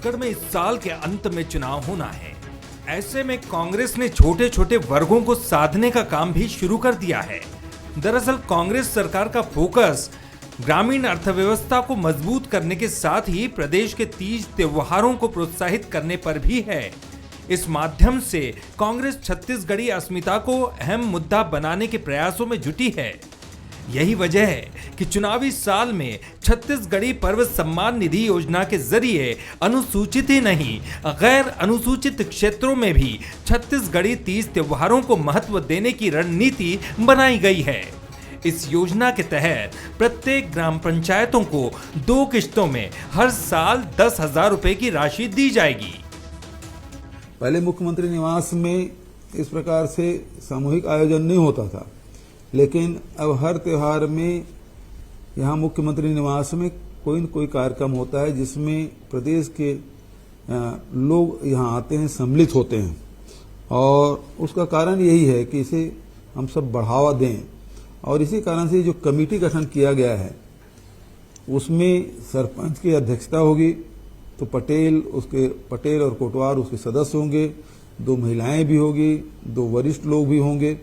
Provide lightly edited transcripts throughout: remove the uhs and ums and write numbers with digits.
छत्तीसगढ़ में इस साल के अंत में चुनाव होना है। ऐसे में कांग्रेस ने छोटे छोटे वर्गों को साधने का काम भी शुरू कर दिया है। दरअसल कांग्रेस सरकार का फोकस ग्रामीण अर्थव्यवस्था को मजबूत करने के साथ ही प्रदेश के तीज त्योहारों को प्रोत्साहित करने पर भी है। इस माध्यम से कांग्रेस छत्तीसगढ़ी अस्मिता को अहम मुद्दा बनाने के प्रयासों में जुटी है। यही वजह है कि चुनावी साल में छत्तीसगढ़ी पर्व सम्मान निधि योजना के जरिए अनुसूचित ही नहीं, गैर अनुसूचित क्षेत्रों में भी छत्तीसगढ़ी तीज त्योहारों को महत्व देने की रणनीति बनाई गई है। इस योजना के तहत प्रत्येक ग्राम पंचायतों को 2 किश्तों में हर साल 10,000 रुपए की राशि दी जाएगी। पहले मुख्यमंत्री निवास में इस प्रकार से सामूहिक आयोजन नहीं होता था, लेकिन अब हर त्योहार में यहाँ मुख्यमंत्री निवास में कोई न कोई कार्यक्रम होता है जिसमें प्रदेश के लोग यहाँ आते हैं, सम्मिलित होते हैं। और उसका कारण यही है कि इसे हम सब बढ़ावा दें। और इसी कारण से जो कमेटी गठन किया गया है उसमें सरपंच की अध्यक्षता होगी, तो पटेल और कोटवार उसके सदस्य होंगे, 2 महिलाएं भी होगी, 2 वरिष्ठ लोग भी होंगे।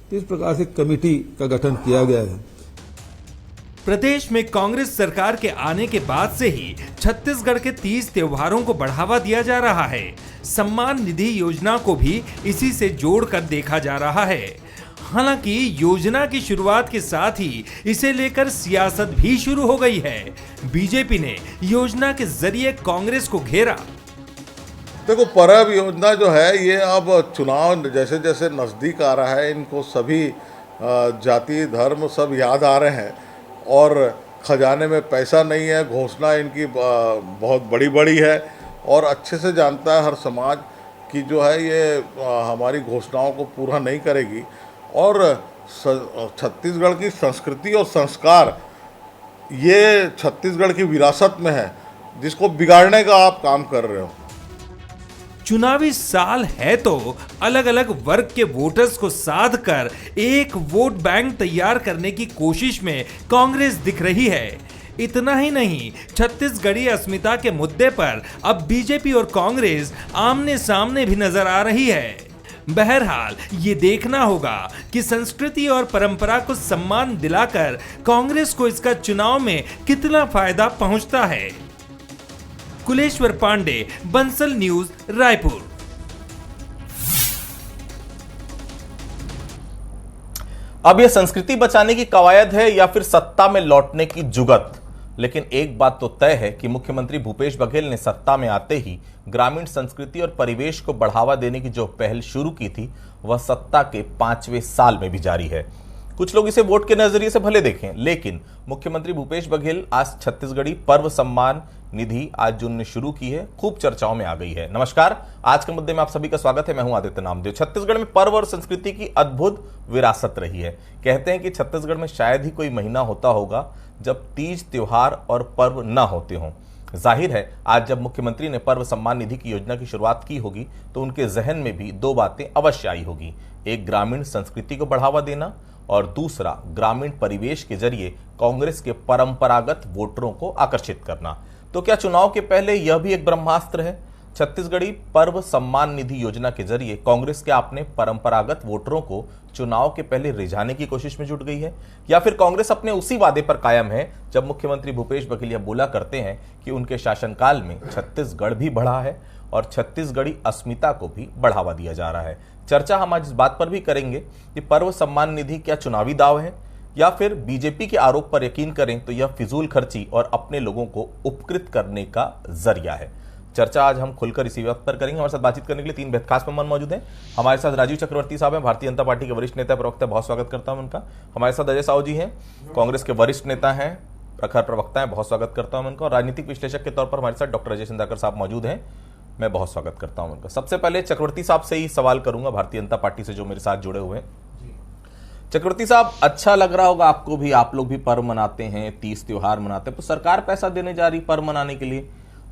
तो इस प्रकार से कमेटी का गठन किया गया है। प्रदेश में कांग्रेस सरकार के आने के बाद से ही छत्तीसगढ़ के तीज त्योहारों को बढ़ावा दिया जा रहा है। सम्मान निधि योजना को भी इसी से जोड़कर देखा जा रहा है। हालांकि योजना की शुरुआत के साथ ही इसे लेकर सियासत भी शुरू हो गई है। बीजेपी ने योजना के जरिए कांग्रेस को घेरा। देखो, पर्व योजना जो है ये अब चुनाव जैसे जैसे नज़दीक आ रहा है, इनको सभी जाति धर्म सब याद आ रहे हैं और खजाने में पैसा नहीं है। घोषणा इनकी बहुत बड़ी बड़ी है और अच्छे से जानता है हर समाज कि जो है ये हमारी घोषणाओं को पूरा नहीं करेगी। और छत्तीसगढ़ की संस्कृति और संस्कार ये छत्तीसगढ़ की विरासत में है, जिसको बिगाड़ने का आप काम कर रहे हो। चुनावी साल है तो अलग अलग वर्ग के वोटर्स को साध कर एक वोट बैंक तैयार करने की कोशिश में कांग्रेस दिख रही है। इतना ही नहीं, छत्तीसगढ़ी अस्मिता के मुद्दे पर अब बीजेपी और कांग्रेस आमने सामने भी नजर आ रही है। बहरहाल ये देखना होगा कि संस्कृति और परंपरा को सम्मान दिलाकर कांग्रेस को इसका चुनाव में कितना फायदा पहुंचता है। कुलेश्वर पांडे, बंसल न्यूज, रायपुर। अब यह संस्कृति बचाने की कवायद है या फिर सत्ता में लौटने की जुगत? लेकिन एक बात तो तय है कि मुख्यमंत्री भूपेश बघेल ने सत्ता में आते ही ग्रामीण संस्कृति और परिवेश को बढ़ावा देने की जो पहल शुरू की थी वह सत्ता के 5वें साल में भी जारी है। कुछ लोग इसे वोट के नजरिए से भले देखें, लेकिन मुख्यमंत्री भूपेश बघेल आज छत्तीसगढ़ी पर्व सम्मान निधि आज जो उन्होंने शुरू की है खूब चर्चाओं में आ गई है। नमस्कार, आज के मुद्दे में आप सभी का स्वागत है। मैं हूं आदित्य नामदेव। छत्तीसगढ़ में पर्व और संस्कृति की अद्भुत विरासत रही है। कहते हैं कि छत्तीसगढ़ में शायद ही कोई महीना होता होगा जब तीज त्योहार और पर्व न होते हों। जाहिर है आज जब मुख्यमंत्री ने पर्व सम्मान निधि की योजना की शुरुआत की होगी तो उनके जहन में भी 2 बातें अवश्य आई होगी। एक, ग्रामीण संस्कृति को बढ़ावा देना, और दूसरा, ग्रामीण परिवेश के जरिए कांग्रेस के परंपरागत वोटरों को आकर्षित करना। तो क्या चुनाव के पहले यह भी एक ब्रह्मास्त्र है? छत्तीसगढ़ी पर्व सम्मान निधि योजना के जरिए कांग्रेस क्या अपने परंपरागत वोटरों को चुनाव के पहले रिझाने की कोशिश में जुट गई है, या फिर कांग्रेस अपने उसी वादे पर कायम है जब मुख्यमंत्री भूपेश बघेल बोला करते हैं कि उनके शासनकाल में छत्तीसगढ़ भी बढ़ा है और छत्तीसगढ़ी अस्मिता को भी बढ़ावा दिया जा रहा है। चर्चा हम आज इस बात पर भी करेंगे कि पर्व सम्मान निधि क्या चुनावी दाव है, या फिर बीजेपी के आरोप पर यकीन करें तो यह फिजूल खर्ची और अपने लोगों को उपकृत करने का जरिया है। चर्चा आज हम खुलकर इसी बात पर करेंगे। हमारे साथ बातचीत करने के लिए 3 बेहद खास मेहमान मौजूद हैं। हमारे साथ राजीव चक्रवर्ती साहब हैं, भारतीय जनता पार्टी के वरिष्ठ नेता प्रवक्ता, बहुत स्वागत करता हूं उनका। हमारे साथ अजय साहू जी हैं, कांग्रेस के वरिष्ठ नेता हैं, प्रखर प्रवक्ता हैं, बहुत स्वागत करता हूं उनका। और राजनीतिक विश्लेषक के तौर पर हमारे साथ डॉक्टर अजय चंद्राकर साहब मौजूद हैं, मैं बहुत स्वागत करता हूं उनका। सबसे पहले चक्रवर्ती साहब से ही सवाल करूंगा, भारतीय जनता पार्टी से जो मेरे साथ जुड़े हुए हैं। चक्रवर्ती साहब, अच्छा लग रहा होगा आपको भी, आप लोग भी पर्व मनाते हैं, तीज त्योहार मनाते हैं, तो सरकार पैसा देने जा रही पर्व मनाने के लिए।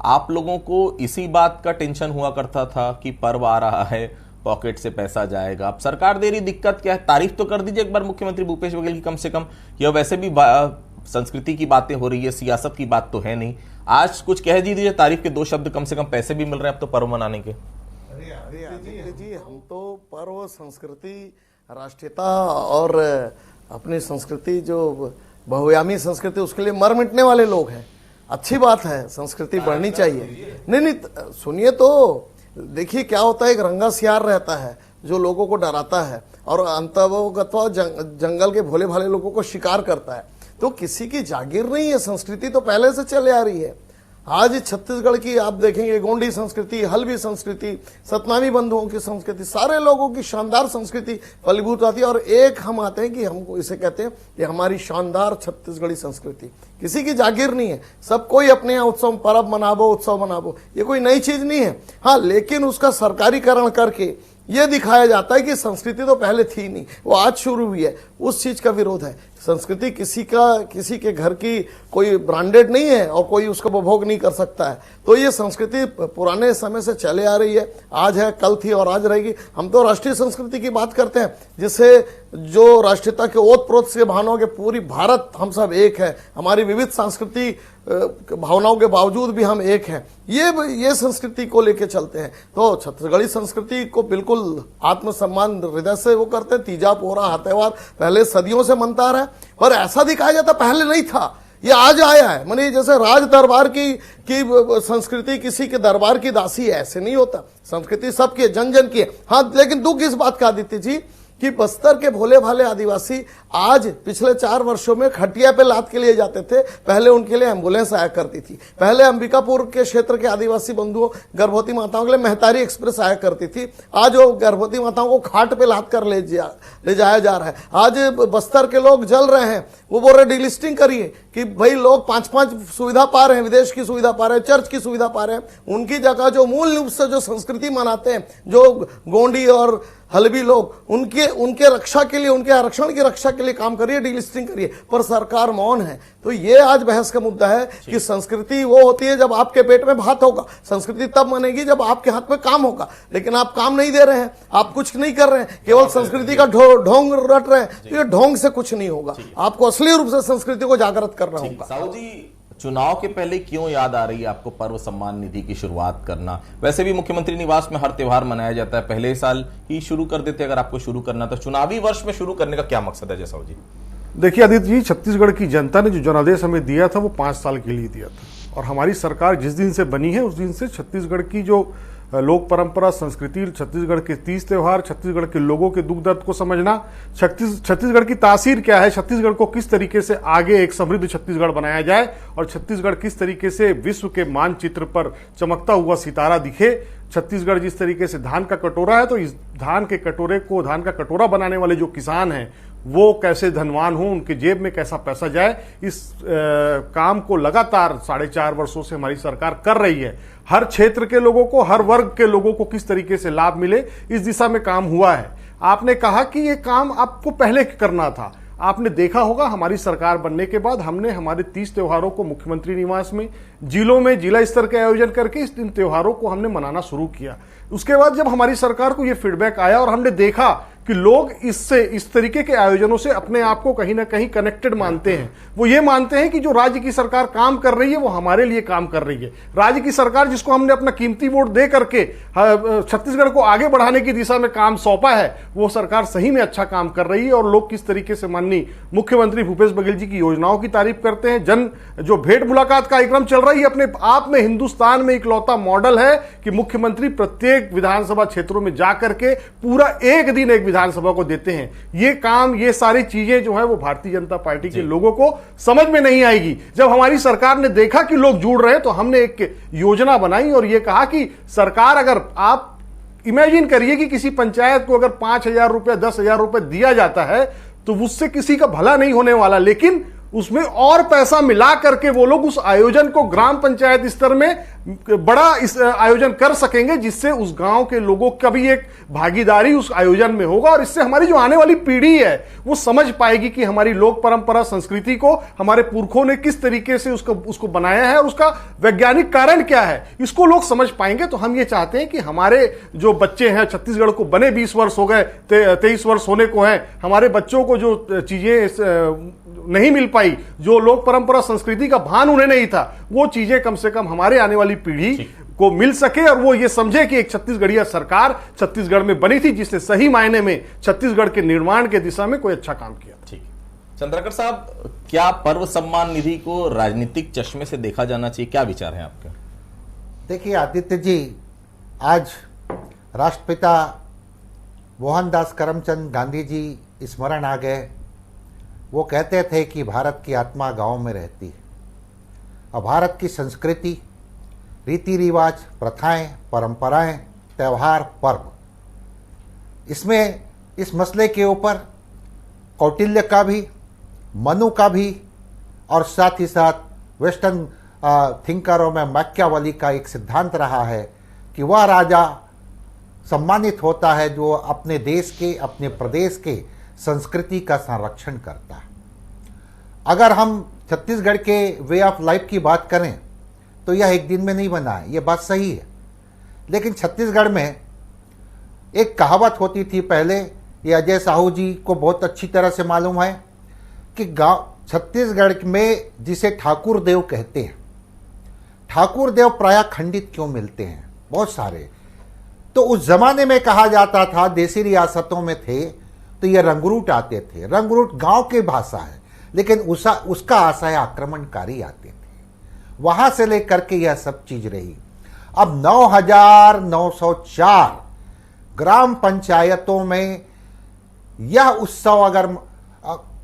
आप लोगों को इसी बात का टेंशन हुआ करता था कि पर्व आ रहा है, पॉकेट से पैसा जाएगा। अब सरकार दे रही, दिक्कत क्या है? तारीफ तो कर दीजिए एक बार मुख्यमंत्री भूपेश बघेल की कम से कम। यह वैसे भी संस्कृति की बातें हो रही है, सियासत की बात तो है नहीं। आज कुछ कह दीजिए, तारीफ के 2 शब्द, कम से कम पैसे भी मिल रहे हैं अब तो पर्व मनाने के। अरे आदित्य जी, हम तो पर्व, संस्कृति, राष्ट्रीयता और अपनी संस्कृति जो बहुआयामी संस्कृति, उसके लिए मर मिटने वाले लोग हैं। अच्छी बात है, संस्कृति बढ़नी चाहिए। नहीं, सुनिए तो, देखिए क्या होता है, एक रंगा सियार रहता है जो लोगों को डराता है और अंतर्गत जंगल के भोले भाले लोगों को शिकार करता है। तो किसी की जागीर नहीं है, संस्कृति तो पहले से चले आ रही है। आज छत्तीसगढ़ की आप देखेंगे गोंडी संस्कृति, हल्बी संस्कृति, सतनामी बंधुओं की संस्कृति, सारे लोगों की शानदार संस्कृति फलीभूत आती है। और एक हम आते हैं कि हमको इसे कहते हैं कि हमारी शानदार छत्तीसगढ़ी संस्कृति। किसी की जागीर नहीं है, सब कोई अपने यहाँ उत्सव पर्व मनाबो, उत्सव मनाबो, ये कोई नई चीज नहीं है। हाँ, लेकिन उसका सरकारीकरण करके ये दिखाया जाता है कि संस्कृति तो पहले थी नहीं, वो आज शुरू हुई है। उस चीज का विरोध है। संस्कृति किसी के घर की कोई ब्रांडेड नहीं है और कोई उसका उपभोग नहीं कर सकता है। तो ये संस्कृति पुराने समय से चले आ रही है, आज है, कल थी और आज रहेगी। हम तो राष्ट्रीय संस्कृति की बात करते हैं, जिससे जो राष्ट्रीयता के ओत प्रोत से भावनाओं के पूरी भारत हम सब एक है। हमारी विविध सांस्कृतिक भावनाओं के बावजूद भी हम एक हैं। ये संस्कृति को लेके चलते हैं। तो छत्तीसगढ़ी संस्कृति को बिल्कुल आत्मसम्मान हृदय से वो करते हैं। तीजा, पोरा, हर त्योहार पहले सदियों से मनता आ रहा है, पर ऐसा दिखाया जाता पहले नहीं था, ये आज आया है। माने जैसे राज दरबार की संस्कृति किसी के दरबार की दासी है, ऐसे नहीं होता। संस्कृति सबकी, जन जन की है। हाँ, लेकिन दुख इस बात का आदित्य जी कि बस्तर के भोले भाले आदिवासी आज पिछले 4 वर्षों में खटिया पे लाद के लिए जाते थे। पहले उनके लिए एम्बुलेंस आया करती थी। पहले अंबिकापुर के क्षेत्र के आदिवासी बंधुओं, गर्भवती माताओं के लिए मेहतारी एक्सप्रेस आया करती थी। आज वो गर्भवती माताओं को खाट पे लाद कर ले जाया जा रहा है। आज बस्तर के लोग जल रहे हैं। वो बोल रहे डीलिस्टिंग करिए कि भाई लोग 5-5 सुविधा पा रहे हैं, विदेश की सुविधा पा रहे हैं, चर्च की सुविधा पा रहे हैं। उनकी जगह जो मूल रूप से जो संस्कृति मनाते हैं, जो गोंडी और हल्बी लोग, उनके रक्षा के लिए, उनके आरक्षण की रक्षा के लिए काम करिए, डीलिस्टिंग करिए। पर सरकार मौन है। तो ये आज बहस का मुद्दा है कि संस्कृति वो होती है जब आपके पेट में भात होगा। संस्कृति तब बनेगी जब आपके हाथ में काम होगा। लेकिन आप काम नहीं दे रहे हैं, आप कुछ नहीं कर रहे हैं, केवल संस्कृति का ढोंग रट रहे हैं। तो ये ढोंग से कुछ नहीं होगा। आपको असली रूप से संस्कृति को जागृत करना होगा। साहू जी, चुनाव के पहले क्यों याद आ रही है आपको पर्व सम्मान निधि की शुरुआत करना? वैसे भी मुख्यमंत्री निवास में हर त्योहार मनाया जाता है, पहले साल ही शुरू कर देते अगर आपको शुरू करना। तो चुनावी वर्ष में शुरू करने का क्या मकसद है साहू जी? देखिए आदित्य जी, छत्तीसगढ़ की जनता ने जो जनादेश हमें दिया था वो 5 साल के लिए दिया था। और हमारी सरकार जिस दिन से बनी है उस दिन से छत्तीसगढ़ की जो लोक परंपरा, संस्कृति, छत्तीसगढ़ के 30 त्योहार, छत्तीसगढ़ के लोगों के दुख दर्द को समझना, छत्तीसगढ़ की तासीर क्या है, छत्तीसगढ़ को किस तरीके से आगे एक समृद्ध छत्तीसगढ़ बनाया जाए और छत्तीसगढ़ किस तरीके से विश्व के मानचित्र पर चमकता हुआ सितारा दिखे। छत्तीसगढ़ जिस तरीके से धान का कटोरा है, तो इस धान के कटोरे को, धान का कटोरा बनाने वाले जो किसान हैं वो कैसे धनवान हो, उनके जेब में कैसा पैसा जाए, इस काम को लगातार 4.5 वर्षों से हमारी सरकार कर रही है। हर क्षेत्र के लोगों को, हर वर्ग के लोगों को किस तरीके से लाभ मिले, इस दिशा में काम हुआ है। आपने कहा कि ये काम आपको पहले करना था। आपने देखा होगा हमारी सरकार बनने के बाद हमने हमारे 30 त्योहारों को मुख्यमंत्री निवास में, जिलों में जिला स्तर के आयोजन करके इन त्योहारों को हमने मनाना शुरू किया। उसके बाद जब हमारी सरकार को ये फीडबैक आया और हमने देखा कि लोग इससे, इस तरीके के आयोजनों से अपने आप को कहीं ना कहीं कनेक्टेड मानते हैं। वो ये मानते हैं कि जो राज्य की सरकार काम कर रही है वो हमारे लिए काम कर रही है। राज्य की सरकार जिसको हमने अपना कीमती वोट दे करके छत्तीसगढ़ को आगे बढ़ाने की दिशा में काम सौंपा है, वो सरकार सही में अच्छा काम कर रही है। और लोग किस तरीके से माननीय मुख्यमंत्री भूपेश बघेल जी की योजनाओं की तारीफ करते हैं। जो भेंट मुलाकात कार्यक्रम चल रही है, अपने आप में हिंदुस्तान में इकलौता मॉडल है कि मुख्यमंत्री प्रत्येक विधानसभा क्षेत्रों में जाकर के पूरा एक दिन एक विधानसभा को देते हैं। ये काम, ये सारी चीजें जो है वो भारतीय जनता पार्टी के लोगों को समझ में नहीं आएगी। जब हमारी सरकार ने देखा कि लोग जुड़ रहे हैं तो हमने एक योजना बनाई और ये कहा कि सरकार, अगर आप इमेजिन करिए कि किसी पंचायत को अगर 5,000 रुपए, 10,000 रुपए दिया जाता है तो उससे किसी का भला नहीं होने वाला, लेकिन उसमें और पैसा मिला करके वो लोग उस आयोजन को ग्राम पंचायत स्तर में बड़ा इस आयोजन कर सकेंगे, जिससे उस गांव के लोगों का भी एक भागीदारी उस आयोजन में होगा, और इससे हमारी जो आने वाली पीढ़ी है वो समझ पाएगी कि हमारी लोक परंपरा संस्कृति को हमारे पुरखों ने किस तरीके से उसको बनाया है और उसका वैज्ञानिक कारण क्या है, इसको लोग समझ पाएंगे। तो हम ये चाहते हैं कि हमारे जो बच्चे हैं, छत्तीसगढ़ को बने 20 वर्ष हो गए, 23 वर्ष होने को है, हमारे बच्चों को जो चीजें नहीं मिल पाई, जो लोक परंपरा संस्कृति का भान उन्हें नहीं था, वो चीजें कम से कम हमारे आने वाली पीढ़ी को मिल सके, और वो ये समझे कि एक छत्तीसगढ़िया सरकार छत्तीसगढ़ में बनी थी, जिसने सही मायने में छत्तीसगढ़ के निर्माण के दिशा में कोई अच्छा काम किया। ठीक, चंद्रकर साहब, क्या पर्व सम्मान निधि को राजनीतिक चश्मे से देखा जाना चाहिए, क्या विचार है आपके? देखिए आदित्य जी, आज राष्ट्रपिता मोहनदास करमचंद गांधी जी स्मरण आ गए। वो कहते थे कि भारत की आत्मा गांव में रहती है, और भारत की संस्कृति, रीति रिवाज, प्रथाएं, परंपराएं, त्यौहार, पर्व, इसमें इस मसले के ऊपर कौटिल्य का भी, मनु का भी, और साथ ही साथ वेस्टर्न थिंकरों में मैकियावेली का एक सिद्धांत रहा है कि वह राजा सम्मानित होता है जो अपने देश के, अपने प्रदेश के संस्कृति का संरक्षण करता है। अगर हम छत्तीसगढ़ के वे ऑफ लाइफ की बात करें तो यह एक दिन में नहीं बना है, यह बात सही है। लेकिन छत्तीसगढ़ में एक कहावत होती थी पहले, ये अजय साहू जी को बहुत अच्छी तरह से मालूम है, कि गांव छत्तीसगढ़ में जिसे ठाकुर देव कहते हैं, ठाकुर देव प्रायः खंडित क्यों मिलते हैं, बहुत सारे। तो उस जमाने में कहा जाता था, देसी रियासतों में थे तो ये रंगरूट आते थे। रंगरूट गांव की भाषा है, लेकिन उसका आशय आक्रमणकारी आते थे, वहां से लेकर के यह सब चीज रही। अब 9,904 ग्राम पंचायतों में यह उत्सव अगर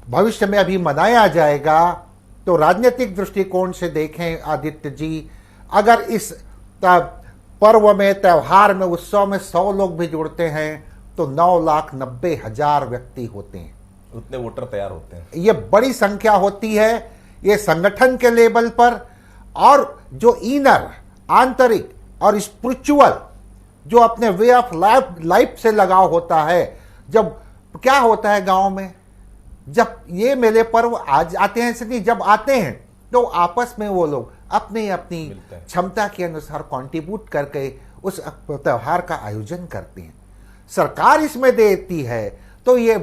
भविष्य में अभी मनाया जाएगा तो राजनीतिक दृष्टिकोण से देखें आदित्य जी, अगर इस पर्व में, त्यौहार में, उत्सव में 100 लोग भी जुड़ते हैं तो 9,90,000 व्यक्ति होते हैं, उतने वोटर तैयार होते हैं। ये बड़ी संख्या होती है। ये संगठन के लेवल पर, और जो इनर, आंतरिक और स्पिरिचुअल, जो अपने वे ऑफ लाइफ से लगाव होता है। जब क्या होता है गांव में, जब ये मेले पर्व आज आते हैं, ऐसे नहीं, जब आते हैं तो आपस में वो लोग अपनी अपनी क्षमता के अनुसार कंट्रीब्यूट करके उस त्यौहार का आयोजन करते हैं। सरकार इसमें देती है, तो ये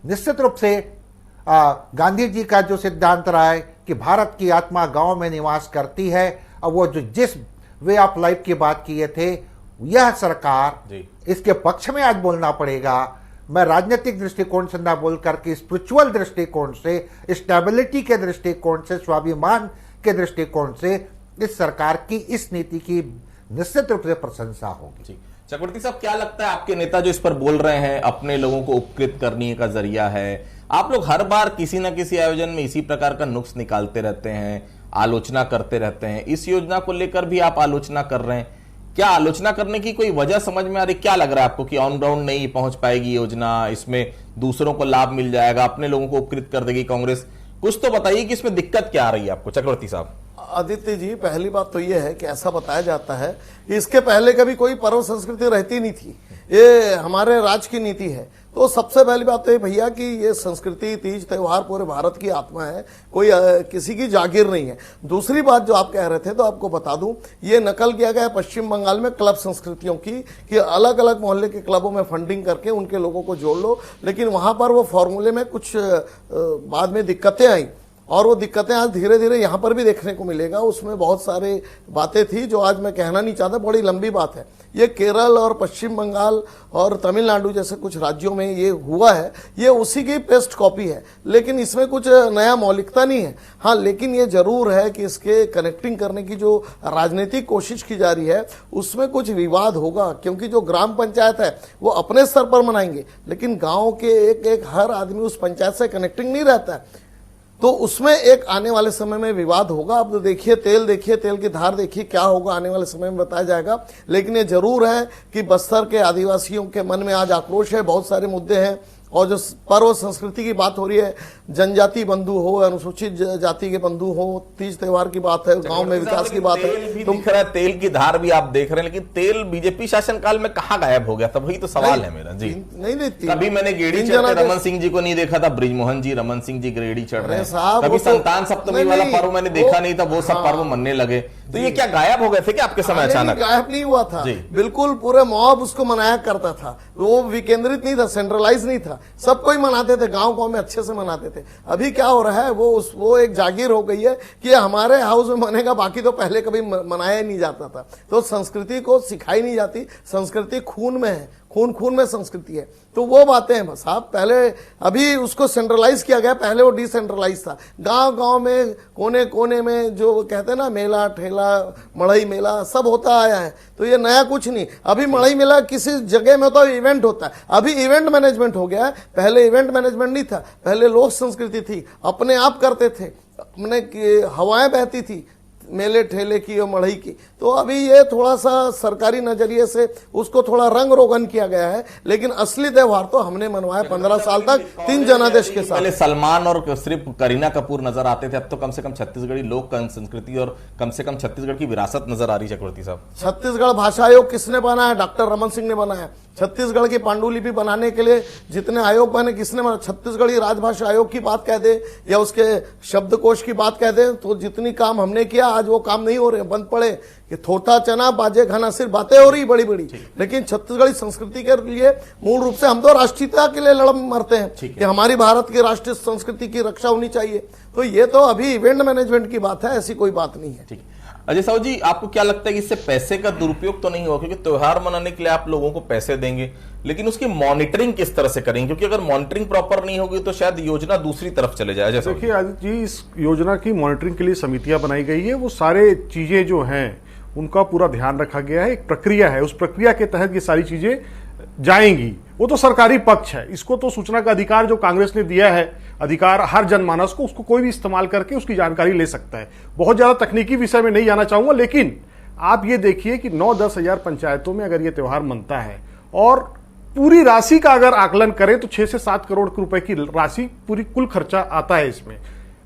निश्चित रूप से गांधी जी का जो सिद्धांत रहा है कि भारत की आत्मा गांव में निवास करती है, और वो जो जिस वे ऑफ लाइफ की बात किए थे, यह सरकार इसके पक्ष में आज बोलना पड़ेगा। मैं राजनीतिक दृष्टिकोण से ना बोल करके स्पिरिचुअल दृष्टिकोण से, स्टेबिलिटी के दृष्टिकोण से, स्वाभिमान के दृष्टिकोण से इस सरकार की इस नीति की निश्चित रूप से प्रशंसा होगी। चक्रवर्ती साहब, क्या लगता है, आपके नेता जो इस पर बोल रहे हैं अपने लोगों को उपकृत करने का जरिया है, आप लोग हर बार किसी न किसी आयोजन में इसी प्रकार का नुक्स निकालते रहते हैं, आलोचना करते रहते हैं, इस योजना को लेकर भी आप आलोचना कर रहे हैं, क्या आलोचना करने की कोई वजह समझ में आ रही? क्या लग रहा है आपको कि ऑन ग्राउंड नहीं पहुंच पाएगी योजना, इसमें दूसरों को लाभ मिल जाएगा, अपने लोगों को उपकृत कर देगी कांग्रेस? कुछ तो बताइए कि इसमें दिक्कत क्या आ रही है आपको, चक्रवर्ती साहब। आदित्य जी, पहली बात तो यह है कि ऐसा बताया जाता है कि इसके पहले कभी कोई पर्व संस्कृति रहती नहीं थी, ये हमारे राज्य की नीति है। तो सबसे पहली बात तो ये भैया कि ये संस्कृति, तीज त्योहार पूरे भारत की आत्मा है, कोई किसी की जागीर नहीं है। दूसरी बात जो आप कह रहे थे, तो आपको बता दूं, ये नकल किया गया पश्चिम बंगाल में क्लब संस्कृतियों की, कि अलग अलग मोहल्ले के क्लबों में फंडिंग करके उनके लोगों को जोड़ लो, लेकिन वहां पर वो फॉर्मूले में कुछ बाद में दिक्कतें आई, और वो दिक्कतें आज धीरे धीरे यहाँ पर भी देखने को मिलेगा। उसमें बहुत सारे बातें थी जो आज मैं कहना नहीं चाहता, बड़ी लंबी बात है। ये केरल और पश्चिम बंगाल और तमिलनाडु जैसे कुछ राज्यों में ये हुआ है, ये उसी की पेस्ट कॉपी है, लेकिन इसमें कुछ नया मौलिकता नहीं है। हाँ, लेकिन ये जरूर है कि इसके कनेक्टिंग करने की जो राजनीतिक कोशिश की जा रही है उसमें कुछ विवाद होगा, क्योंकि जो ग्राम पंचायत है वो अपने स्तर पर मनाएंगे, लेकिन गाँव के एक एक हर आदमी उस पंचायत से कनेक्टिंग नहीं रहता है, तो उसमें एक आने वाले समय में विवाद होगा। अब देखिए, तेल की धार देखिए, क्या होगा आने वाले समय में बताया जाएगा। लेकिन ये जरूर है कि बस्तर के आदिवासियों के मन में आज आक्रोश है, बहुत सारे मुद्दे हैं, और जो पर्व संस्कृति की बात हो रही है, जनजाति बंधु हो, अनुसूचित जाति के बंधु हो, तीज त्योहार की बात है, गांव में विकास की बात है। तो दिख रहा है, तेल की धार भी आप देख रहे हैं, लेकिन तेल बीजेपी शासनकाल में कहाँ गायब हो गया था, वही तो सवाल है मेरा। जी नहीं, कभी मैंने गेड़ी चढ़ते रमन सिंह जी को नहीं देखा था, ब्रिजमोहन जी, रमन सिंह जी गेड़ी चढ़ रहे हैं। कभी संतान सप्तमी वाला पर्व मैंने देखा नहीं था, वो सब पर्व मनने लगे। तो ये क्या गायब हो गए थे क्या आपके समय अचानक? गायब नहीं हुआ था, बिल्कुल पूरे मॉब उसको मनाया करता था। वो विकेंद्रित नहीं था, सेंट्रलाइज नहीं था, सब कोई मनाते थे, गांव में अच्छे से मनाते थे। अभी क्या हो रहा है, वो एक जागीर हो गई है कि हमारे हाउस में मनेगा, बाकी तो पहले कभी मनाया नहीं जाता था। तो संस्कृति को सिखाई नहीं जाती, संस्कृति खून में है, खून में संस्कृति है। तो वो बातें हैं बस। आप पहले अभी उसको सेंट्रलाइज किया गया, पहले वो डिसेंट्रलाइज था। गांव में कोने कोने में जो कहते हैं ना, मेला ठेला मड़ई मेला सब होता आया है। तो ये नया कुछ नहीं। अभी मड़ई मेला किसी जगह में होता है, इवेंट होता है, अभी इवेंट मैनेजमेंट हो गया है। पहले इवेंट मैनेजमेंट नहीं था, पहले लोक संस्कृति थी, अपने आप करते थे, अपने हवाएं बहती थी मेले ठेले की और मढ़ई की। तो अभी ये थोड़ा सा सरकारी नजरिए से उसको थोड़ा रंग रोगन किया गया है, लेकिन असली त्योहार तो हमने मनवाया 15 साल तक 3 जनादेश के साथ। पहले सलमान और सिर्फ करीना कपूर नजर आते थे, अब तो कम से कम छत्तीसगढ़ी लोक संस्कृति और कम से कम छत्तीसगढ़ की विरासत नजर आ रही है। चक्रवर्ती साहब, छत्तीसगढ़ भाषा आयोग किसने बनाया? डॉक्टर रमन सिंह ने बनाया। छत्तीसगढ़ की पांडुलिपि बनाने के लिए जितने आयोग बने, किसने बनाया? छत्तीसगढ़ी राजभाषा आयोग की बात कह दे या उसके शब्दकोश की बात कह दे, तो जितनी काम हमने किया आज वो काम नहीं हो रहे, बंद पड़े। कि थोथा चना बाजे खाना, सिर्फ बातें हो रही बड़ी बड़ी, लेकिन छत्तीसगढ़ी संस्कृति के लिए मूल रूप से हम तो राष्ट्रीयता के लिए लड़ मरते हैं कि हमारी भारत की राष्ट्रीय संस्कृति की रक्षा होनी चाहिए। तो ये तो अभी इवेंट मैनेजमेंट की बात है, ऐसी कोई बात नहीं है। ठीक। अजय साहू जी, आपको क्या लगता है कि इससे पैसे का दुरुपयोग तो नहीं होगा? क्योंकि त्योहार मनाने के लिए आप लोगों को पैसे देंगे, लेकिन उसकी मॉनिटरिंग किस तरह से करेंगे? क्योंकि अगर मॉनिटरिंग प्रॉपर नहीं होगी तो शायद योजना दूसरी तरफ चले जाए। जैसे देखिए आदित्य जी, इस योजना की मॉनिटरिंग के लिए समितियां बनाई गई है। वो सारे चीजें जो हैं उनका पूरा ध्यान रखा गया है। एक प्रक्रिया है, उस प्रक्रिया के तहत ये सारी चीजें जाएंगी। वो तो सरकारी पक्ष है, इसको तो सूचना का अधिकार जो कांग्रेस ने दिया है, अधिकार हर जनमानस को, उसको कोई भी इस्तेमाल करके उसकी जानकारी ले सकता है। बहुत ज्यादा तकनीकी विषय में नहीं जाना चाहूंगा, लेकिन आप ये देखिए कि 9-10 हजार पंचायतों में अगर ये त्योहार मनता है और पूरी राशि का अगर आकलन करें तो 6 से 7 करोड़ रुपए की राशि पूरी कुल खर्चा आता है इसमें।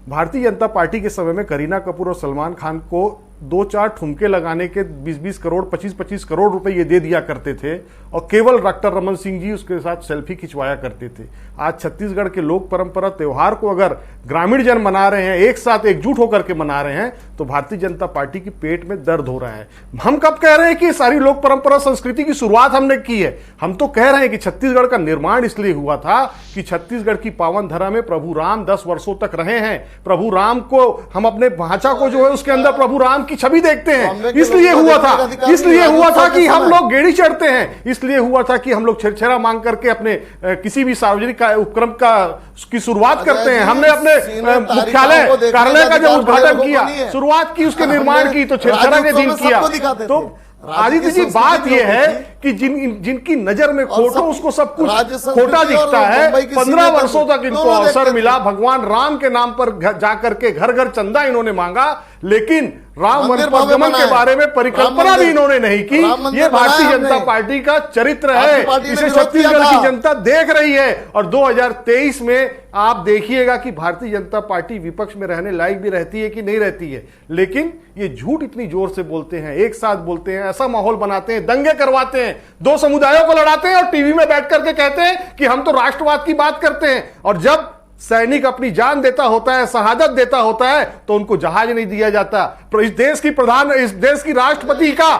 भारतीय जनता पार्टी के समय में करीना कपूर और सलमान खान को 2-4 ठुमके लगाने के 20-20 करोड़ 25-25 करोड़ रुपए ये दे दिया करते थे और केवल डॉक्टर रमन सिंह जी उसके साथ सेल्फी खिंचवाया करते थे। आज छत्तीसगढ़ के लोक परंपरा त्योहार को अगर ग्रामीण जन मना रहे हैं, एक साथ एकजुट होकर के मना रहे हैं, तो भारतीय जनता पार्टी की पेट में दर्द हो रहा है। हम कब कह रहे हैं कि सारी लोक परंपरा संस्कृति की शुरुआत हमने की है? हम तो कह रहे हैं कि छत्तीसगढ़ का निर्माण इसलिए हुआ था कि छत्तीसगढ़ की पावन धरा में प्रभु राम 10 वर्षों तक रहे हैं। प्रभु राम को हम अपने भाषा को जो है उसके अंदर प्रभु राम की छवि देखते हैं, इसलिए हुआ था कि हम लोग गेड़ी चढ़ते हैं, इसलिए हुआ था कि हम लोग छेरछेरा मांग करके अपने किसी भी सार्वजनिक उपक्रम का की शुरुआत करते हैं। हमने अपने मुख्यालय कार्यालय का जब उद्घाटन किया, शुरुआत की, उसके निर्माण की, तो छेरछेरा के दिन किया। तो आदित्य जी, बात यह है कि जिनकी नजर में खोट हो उसको सब कुछ खोटा दिखता है। 15 वर्षों तक इनको अवसर मिला, भगवान राम के नाम पर जाकर के घर घर चंदा इन्होंने मांगा, लेकिन राम मंदिर के बारे में परिकल्पना भी इन्होंने नहीं की। ये भारतीय जनता पार्टी का चरित्र है, इसे छत्तीसगढ़ की जनता देख रही है। और 2023 में आप देखिएगा कि भारतीय जनता पार्टी विपक्ष में रहने लायक भी रहती है कि नहीं रहती है, लेकिन ये झूठ इतनी जोर से बोलते हैं, एक साथ बोलते हैं, ऐसा माहौल बनाते हैं, दंगे करवाते हैं, 2 समुदायों को लड़ाते हैं और टीवी में बैठ करके कहते हैं कि हम तो राष्ट्रवाद की बात करते हैं। और जब सैनिक अपनी जान देता होता है, शहादत देता होता है, तो उनको जहाज नहीं दिया जाता। इस देश की राष्ट्रपति का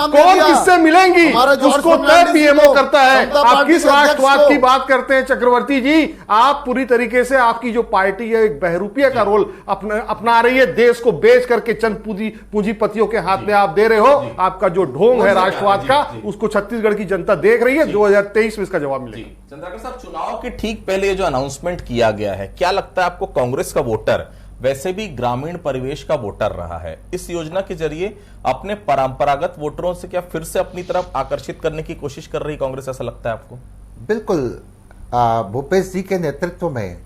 कौन किससे मिलेंगी उसको तय पीएमओ करता है। आप किस राष्ट्रवाद की बात करते हैं चक्रवर्ती जी? आप पूरी तरीके से, आपकी जो पार्टी है एक बहरूपिया का रोल अपना रही है, देश को बेच करके चंद पूंजीपतियों के हाथ में आप दे रहे हो। आपका जो ढोंग है राष्ट्रवाद का, उसको छत्तीसगढ़ की जनता देख रही है। 2023 में इसका जवाब मिलेगा। चंद्रकांत साहब, चुनाव के ठीक पहले जो अनाउंसमेंट किया गया है, क्या लगता है आपको कांग्रेस का वोटर वैसे भी ग्रामीण परिवेश का वोटर रहा है, इस योजना के जरिए अपने परंपरागत वोटरों से क्या फिर से अपनी तरफ आकर्षित करने की कोशिश कर रही कांग्रेस, ऐसा लगता है आपको? बिल्कुल। भूपेश जी के नेतृत्व में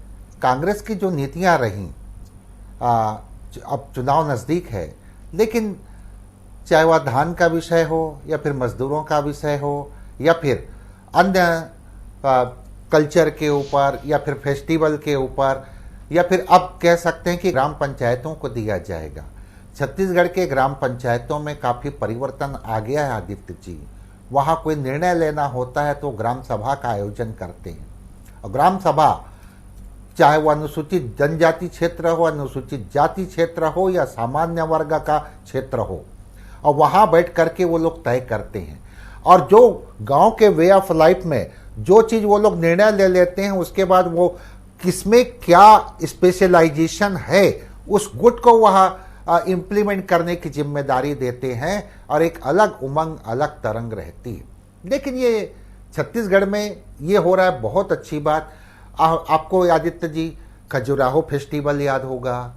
कांग्रेस की जो नीतियां रहीं, अब चुनाव नजदीक है, लेकिन चाहे वह धान का विषय हो या फिर मजदूरों का विषय हो या फिर अन्य कल्चर के ऊपर या फिर फेस्टिवल के ऊपर, या फिर अब कह सकते हैं कि ग्राम पंचायतों को दिया जाएगा। छत्तीसगढ़ के ग्राम पंचायतों में काफ़ी परिवर्तन आ गया है आदित्य जी। वहाँ कोई निर्णय लेना होता है तो ग्राम सभा का आयोजन करते हैं, और ग्राम सभा चाहे वो अनुसूचित जनजाति क्षेत्र हो, अनुसूचित जाति क्षेत्र हो या सामान्य वर्ग का क्षेत्र हो, और वहाँ बैठ करके वो लोग तय करते हैं। और जो गांव के वे ऑफ लाइफ में जो चीज़ वो लोग निर्णय ले लेते हैं, उसके बाद वो किसमें क्या स्पेशलाइजेशन है उस गुट को वहाँ इम्प्लीमेंट करने की जिम्मेदारी देते हैं, और एक अलग उमंग, अलग तरंग रहती है। लेकिन ये छत्तीसगढ़ में ये हो रहा है, बहुत अच्छी बात। आपको आदित्य जी खजुराहो फेस्टिवल याद होगा,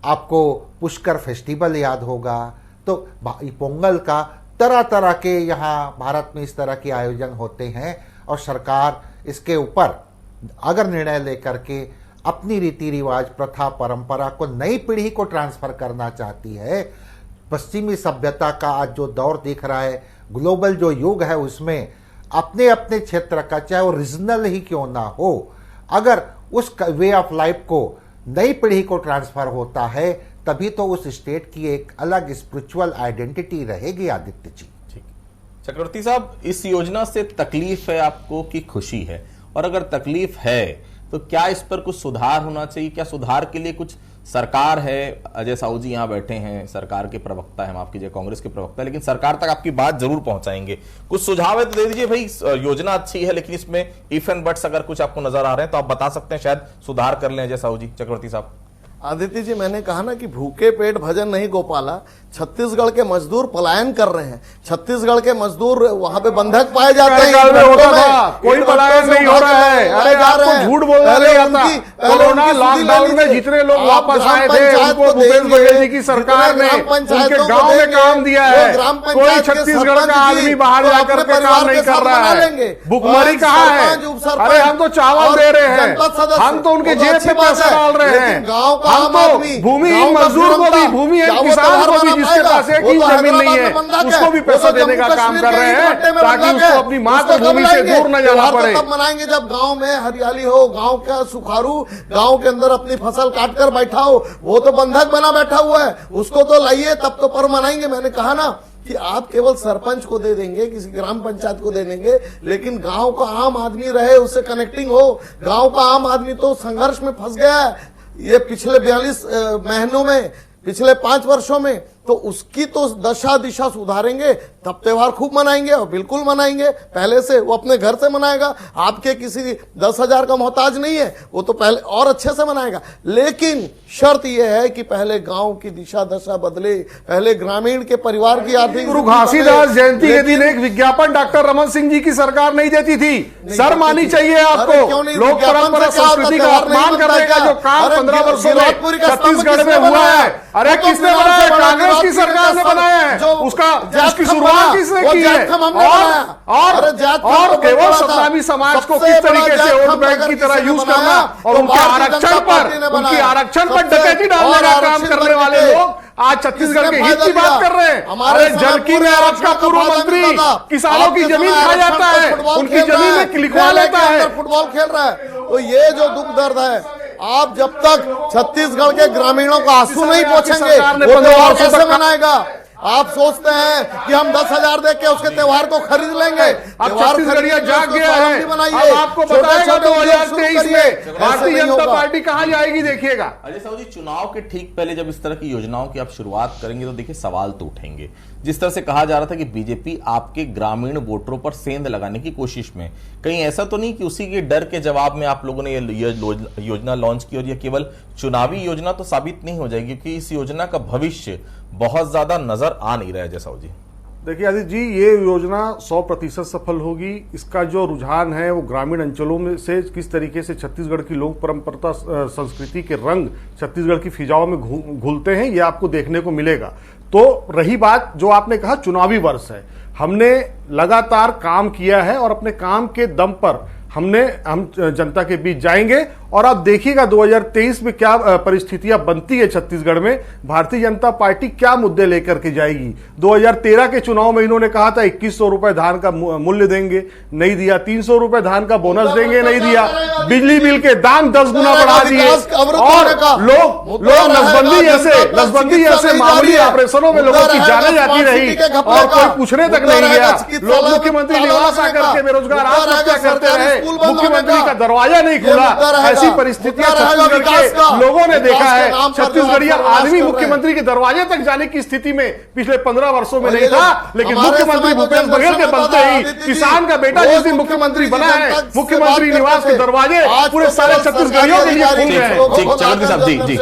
आपको पुष्कर फेस्टिवल याद होगा, तो पोंगल का तरह तरह के यहाँ भारत में इस तरह के आयोजन होते हैं, और सरकार इसके ऊपर अगर निर्णय लेकर के अपनी रीति रिवाज, प्रथा, परंपरा को नई पीढ़ी को ट्रांसफर करना चाहती है। पश्चिमी सभ्यता का आज जो दौर दिख रहा है, ग्लोबल जो युग है, उसमें अपने अपने क्षेत्र का, चाहे वो रीजनल ही क्यों ना हो, अगर उस वे ऑफ लाइफ को नई पीढ़ी को ट्रांसफर होता है, तभी तो उस स्टेट की एक अलग स्पिरिचुअल आइडेंटिटी रहेगी आदित्य जी। ठीक। चक्रवर्ती साहब, इस योजना से तकलीफ है आपको कि खुशी है? और अगर तकलीफ है तो क्या इस पर कुछ सुधार होना चाहिए? क्या सुधार के लिए कुछ सरकार है? अजय साहू जी यहाँ बैठे हैं, सरकार के प्रवक्ता हैं, माफ कीजिए कांग्रेस के प्रवक्ता, लेकिन सरकार तक आपकी बात जरूर पहुंचाएंगे। कुछ सुझाव है तो दे दीजिए भाई, योजना अच्छी है लेकिन इसमें इफ एंड बट्स अगर कुछ आपको नजर आ रहे हैं तो आप बता सकते हैं, शायद सुधार कर लें अजय साहू जी। चक्रवर्ती साहब। आदित्य जी, मैंने कहा ना कि भूखे पेट भजन नहीं गोपाला। छत्तीसगढ़ के मजदूर पलायन कर रहे हैं। छत्तीसगढ़ के मजदूर वहां पे बंधक पाए जाते हैं। कोई पलायन नहीं हो रहा है। अरे आपको झूठ बोलना नहीं आता। कोरोना लॉकडाउन में जितने लोग वापस आए थे उनको भूपेश बघेल जी की सरकार ने उनके गांव में काम दिया है। कोई छत्तीसगढ़ का आदमी बाहर जाकर के काम नहीं कर रहा है। भुखमरी कहाँ है? अरे हम तो चावल दे रहे हैं, हम तो उनके जेब में पैसा डाल रहे हैं। हम तो भूमिहीन मजदूर को भी, भूमिहीन किसान को भी, जिसके पास एक इंच जमीन नहीं है, उसको भी पैसा देने का काम कर रहे हैं ताकि उसको अपनी मातृभूमि से दूर न जाना पड़े। तब मनाएंगे जब गांव में हरियाली हो, गांव का सुखारू, गांव के अंदर अपनी फसल काट कर बैठा हो। वो तो बंधक बना बैठा हुआ है, उसको तो लाइए, तब तो पर्व मनाएंगे। मैंने कहा ना कि आप केवल सरपंच को दे देंगे, किसी ग्राम पंचायत को दे देंगे, लेकिन गांव का आम आदमी रहे, उससे कनेक्टिंग हो। गांव का आम आदमी तो संघर्ष में फंस गया है ये पिछले 42 महीनों में, पिछले 5 वर्षों में। तो उसकी तो दशा दिशा सुधारेंगे तब त्योहार खूब मनाएंगे, और बिल्कुल मनाएंगे। पहले से वो अपने घर से मनाएगा, आपके किसी 10,000 का मोहताज नहीं है, वो तो पहले और अच्छे से मनाएगा। लेकिन शर्त यह है कि पहले गांव की दिशा दशा बदले, पहले ग्रामीण के परिवार की आर्थिक। गुरु घासीदास जयंती के दिन एक विज्ञापन डॉक्टर रमन सिंह जी की सरकार नहीं देती थी। शर्म आनी चाहिए आपको। लोक परंपरा संस्कृति का अपमान करने का जो काम 15 वर्षों में छत्तीसगढ़ में हुआ है, अरे किसने बनाया? कांग्रेस की सरकार ने बनाया है। उसकी शुरुआत किसने की है? और केवल सत्तावी समाज को किस तरीके से वोट बैंक की तरह यूज करना, और उनके आरक्षण पर डकैती डालने का काम करने वाले लोग आज छत्तीसगढ़ के हित की बात कर रहे हैं। अरे जबकि में आपस का पूर्व मंत्री किसानों की जमीन खा जाता है, उनकी जमीन में लिखवा लेता है, फुटबॉल खेल रहा है। तो ये जो दुख दर्द है, आप जब तक छत्तीसगढ़ के ग्रामीणों का आंसू नहीं पोंछेंगे, वो त्योहार कैसे मनाएगा? आप सोचते हैं कि हम 10,000 दे के उसके त्योहार को खरीद लेंगे। अब छत्तीसगढ़िया जाग गया है। अब आपको बताएगा 2023 में भारतीय जनता पार्टी कहां जाएगी, देखिएगा। अजय साहू जी, चुनाव के ठीक पहले जब इस तरह की योजनाओं की आप शुरुआत करेंगे तो देखिए सवाल तो उठेंगे। जिस तरह से कहा जा रहा था कि बीजेपी आपके ग्रामीण वोटरों पर सेंध लगाने की कोशिश में, कहीं ऐसा तो नहीं कि उसी के डर के जवाब में आप लोगों ने ये योजना लॉन्च की, और ये केवल चुनावी योजना तो साबित नहीं हो जाएगी, क्योंकि इस योजना का भविष्य बहुत ज्यादा नजर आ नहीं रहा है। जैसा जी देखिए आदित्य जी, ये योजना 100% सफल होगी। इसका जो रुझान है वो ग्रामीण अंचलों में से किस तरीके से छत्तीसगढ़ की लोक परंपरा संस्कृति के रंग छत्तीसगढ़ की फिजाओं में घुलते हैं, ये आपको देखने को मिलेगा। तो रही बात जो आपने कहा चुनावी वर्ष है, हमने लगातार काम किया है और अपने काम के दम पर हम जनता के बीच जाएंगे और आप देखिएगा 2023 में क्या परिस्थितियां बनती है छत्तीसगढ़ में, भारतीय जनता पार्टी क्या मुद्दे लेकर के जाएगी। 2013 के चुनाव में इन्होंने कहा था 2100 रुपए धान का मूल्य देंगे, नहीं दिया। 300 रुपए धान का बोनस देंगे, नहीं दिया। बिजली बिल के दाम 10 गुना बढ़ा दिए, और लोग नसबंदी जैसे मामूली ऑपरेशनों में लोगों की जाने जाती रही और कोई पूछने तक नहीं गया। लोग मुख्यमंत्री निवास आकर के बेरोजगार आत्महत्या करते रहे, मुख्यमंत्री का दरवाजा नहीं खुला। ऐसी परिस्थितियां छत्तीसगढ़ के लोगों ने देखा है। छत्तीसगढ़िया आदमी मुख्यमंत्री के दरवाजे तक जाने की स्थिति में पिछले 15 वर्षों में नहीं था, लेकिन मुख्यमंत्री भूपेश बघेल के बनते ही किसान का बेटा जिस दिन मुख्यमंत्री बना है, मुख्यमंत्री निवास के दरवाजे पूरे सारे छत्तीसगढ़ियों के लिए खुल गए हैं। ठीक, चक्रवर्ती साहब जी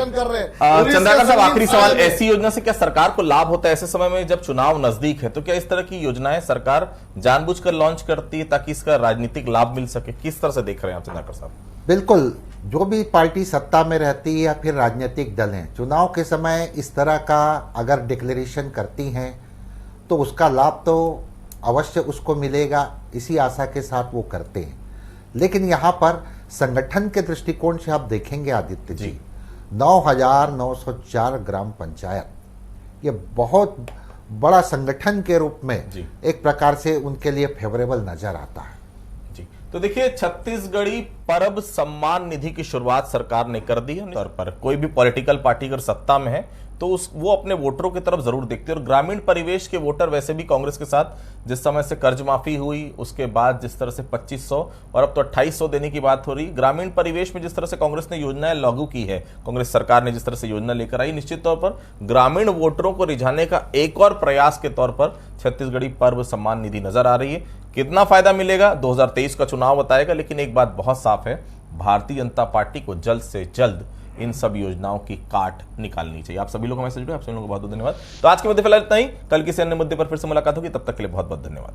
चंद्राकर साहब, आखिरी सवाल, ऐसी योजना से क्या सरकार को लाभ होता है ऐसे समय में जब चुनाव नजदीक है? तो क्या इस तरह की योजनाएं सरकार जानबूझकर लॉन्च करती है ताकि इसका राजनीतिक लाभ मिल सके? किस तरह से देख रहे हैं आप चंद्राकर साहब? बिल्कुल, जो भी पार्टी सत्ता में रहती है या फिर राजनीतिक दल हैं, चुनाव के समय इस तरह का अगर डिक्लेरेशन करती हैं तो उसका लाभ तो अवश्य उसको मिलेगा, इसी आशा के साथ वो करते हैं। लेकिन यहाँ पर संगठन के दृष्टिकोण से आप देखेंगे आदित्य जी, 9,904 ग्राम पंचायत, ये बहुत बड़ा संगठन के रूप में एक प्रकार से उनके लिए फेवरेबल नजर आता है। जी, तो देखिए, छत्तीसगढ़ी परब सम्मान निधि की शुरुआत सरकार ने कर दी है। तौर पर कोई भी पॉलिटिकल पार्टी अगर सत्ता में है तो वो अपने वोटरों की तरफ जरूर देखते हैं, और ग्रामीण परिवेश के वोटर वैसे भी कांग्रेस के साथ जिस समय से कर्ज माफी हुई उसके बाद जिस तरह से 2500 और अब तो 2800 देने की बात हो रही, ग्रामीण परिवेश में जिस तरह से कांग्रेस ने योजनाएं लागू की है, कांग्रेस सरकार ने जिस तरह से योजना लेकर आई, निश्चित तौर पर ग्रामीण वोटरों को रिझाने का एक और प्रयास के तौर पर छत्तीसगढ़ी पर्व सम्मान निधि नजर आ रही है। कितना फायदा मिलेगा 2023 का चुनाव बताएगा, लेकिन एक बात बहुत साफ है, भारतीय जनता पार्टी को जल्द से जल्द इन सब योजनाओं की काट निकालनी चाहिए। आप सभी लोग हमारे साथ जुड़े, आप सभी लोगों को बहुत बहुत धन्यवाद। तो आज के मुद्दे फिलहाल इतना ही, कल किसी अन्य मुद्दे पर फिर से मुलाकात होगी, तब तक के लिए बहुत बहुत धन्यवाद।